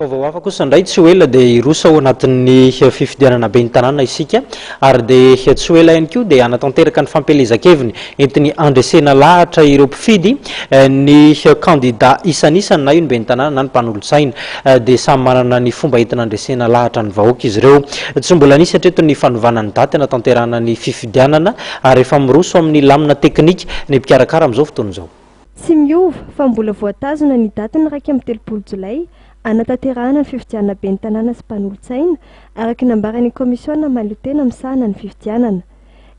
Vaovaoafa kosa indray tsy ho ela dia irosa ao anatin'ny fifidianana be ny tanàna isika ary dia tsy ho ela ihany koa dia hanatanteraka ny fampelezan-keviny entiny andresena lahatra ireo mpifidy ny candidat isan'isany na io ny be ny tanàna na ny mpanolontsaina dia samy manana ny fomba entina andresena lahatra ny vahoaka izy ireo. Tsy mbola nisy hatreto ny fanovana ny daty hanatanterahana ny fifidianana ary efa miroso amin'ny lamina teknika ny mpikarakara amin'izao fotoana izao. Tsy miova fa mbola voatazona ny daty ny 13 Jolay anatanterahana ny fifidianana be ny tanàna sy mpanolontsaina araka ny ambaran'ny komisiona malontena misahana ny fifidianana.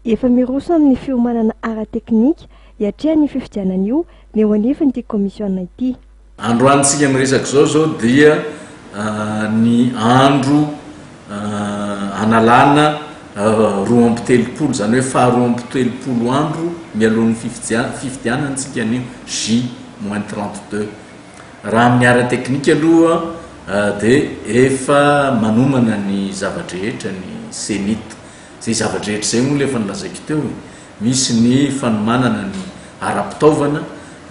Efa miroso amin'ny fiomanana ara-teknika hiatrehan'ny fifidianana io ny eo anivon'ity komisiona ity. Androantsika miresaka zao dia ny andro analana 2 zany hoe fa 2 andro mialohan'ny fifidianana antsika ny J-32. Raha amin'ny ara-teknika aloha dia efa manomana ny zavadrehetra ny senita. Zay zavadrehetra zay moa efa nilazaiko teo, misy ny fanomanana ny ara-pitaovana,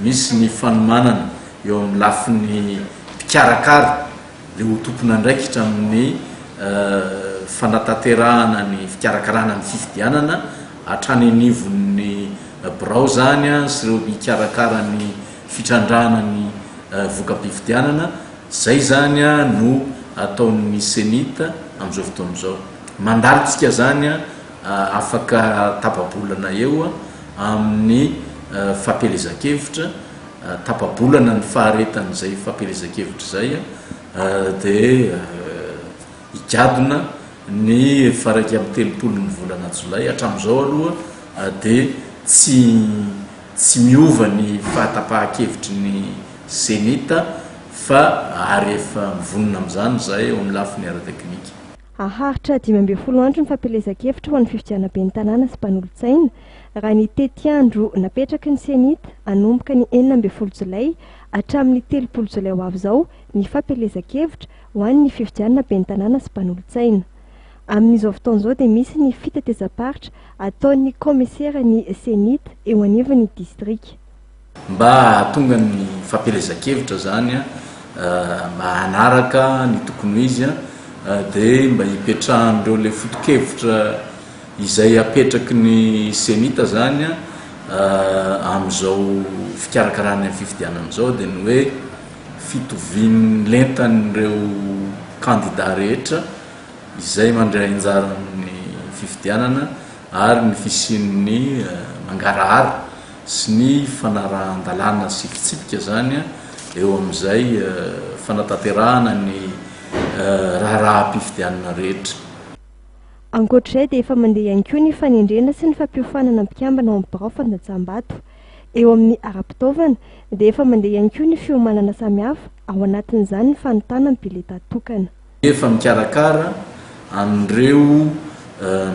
misy ny fanomanana eo amin'ny lafin'ny mpikarakara le ho tompona ndraikitra amin'ny fanatanterahana ny fikarakarana ny fifidianana hatrany anivon'ny birao zany sy ireo mikarakara ny fitrandrahana ny voka-pifidianana. Zay zany no ataon'ny senita amin'izao fotoana izao. Mandalintsika zany afaka tapabolana eo amin'ny fampelezan-kevitra, tapabolana ny faharetan'izay fampelezan-kevitra zay dia higadona ny faraky amin'ny 30 volana Jolay hatramin'izao aloha dia tsy miova ny fahatapahan-kevitry ny senita fa ary efa mivonona amin'izany zay eo amin'ny lafiny ara-teknika. Aharitra 12 andro ny fampelezan-kevitra ho an'ny fifidianana be ny tanàna sy mpanolontsaina raha ny tetiandro napetraky ny senita hanomboka ny 19 Jolay hatramin'ny 30 Jolay ho avy izao ny fampelezan-kevitra ho an'ny fifidianana be ny tanàna sy mpanolontsaina. Amin'izao fotoana izao dia misy ny fitetezam-paritra ataon'ny komisera ny senita eo anivon'ny distrika. Mba hahatonga ny fampelezan-kevitra zany mba hanaraka ny tokony izy dia mba hipetrahan'ireo le foto-kevitra izay apetraky ny senita zany amin'izao fikarakarana ny fifidianana izao dia ny hoe fitovian'ny lentan'ireo candidat rehetra izay mandray anjaran'ny fifidianana ary ny fisian'ny mangarahara sy ny fanarahan-dalàna sy fitsipika zany eo amin'izay fanatanterahana ny raha-pifidianana rehetra. Ankoatr'izay dia efa mandeha ihany koa ny fanendrena sy ny fampiofanana mpikambana ao amin'ny birao fandatsahambato. Eo amin'ny ara-pitaovana dia efa mandeha ihany koa ny fiomanana samihafa ao anatin'izany ny fanontana ny bileta tokana. Efa mikarakara an'ireo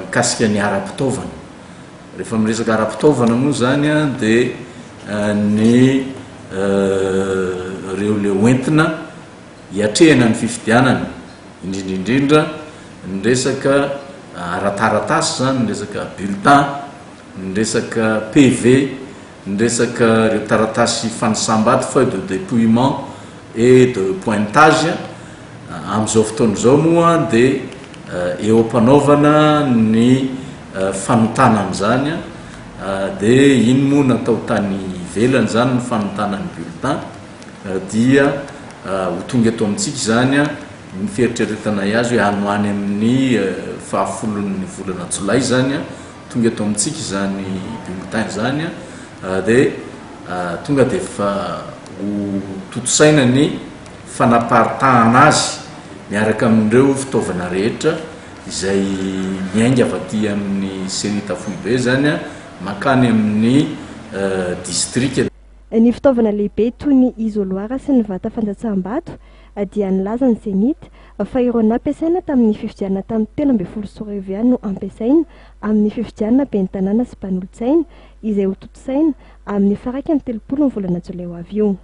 mikasika ny ara-pitaovana. Rehefa miresaka ara-pitaovana moa zany dia ny ireo le oentina hiatrehana ny fifidianana indrindraindrindra ny resaka ara-taratasy zany, ny resaka bulletin, ny resaka PV, ny resaka ireo taratasy fanosam-bato, feuille de dépouillement et de pointage. Amin'izao fotoana izao moa dia eo am-panaovana ny fanontana amin'izany dia iny moa natao tany ivelany zany ny fanontana ny bulletin dia ho tonga eto amintsika zany ny fieritreretana azy hoe hanoany amin'ny 10 volana Jolay zany tonga eto amintsika zany bulletin zany dia tonga dia efa ho totosaina ny fanaparitahana azy miaraka amin'ireo fitaovana rehetra izay miainga avaty amin'ny senita foibe zany makany amin'ny distrika. Ny fitaovana lehibe toy ny isoloara sy ny vata fandatsahambato dia nilaza ny senita fa ireo nampiasaina tamin'ny fifidianana tamin'ny 13 Sorevy no ampiasaina amin'ny fifidianana be ny tanàna sy mpanolontsaina izay ho totosaina amin'ny 30 volana Jolay ho avy io.